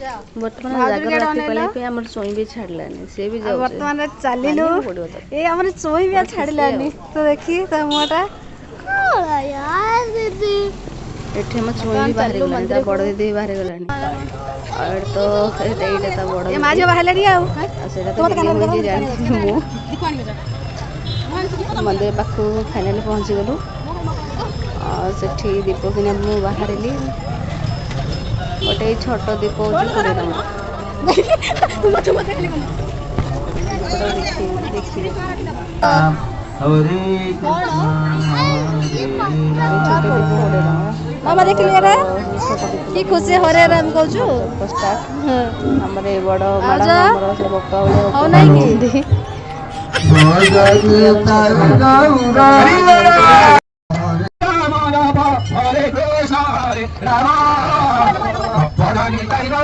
बर्तमान जागर राति पलाई पे हमर सोई भी छाड़लानी से भी जाउ बर्तमान चलिलु ए हमर सोई भी छाड़लानी तो देखी त मोटा कोला यार दीदी एठे हम सोई भी बाहर गलानी ता बड़ दीदी बाहर गलानी और तो एटा ता बड़ ए माजी बाहर रे आउ सेटा तो मुझे जानि मु मंदिर पाखु फाइनली पहुंची गलु और सेठी दीप किना मु बाहरली गोटे छोट दीप होची 20 टଙ୍କା मामा देख लिया कि खुशी हो रे हम कहू हमरे बड़ मैडम हमर से बप्पा हो नहीं कि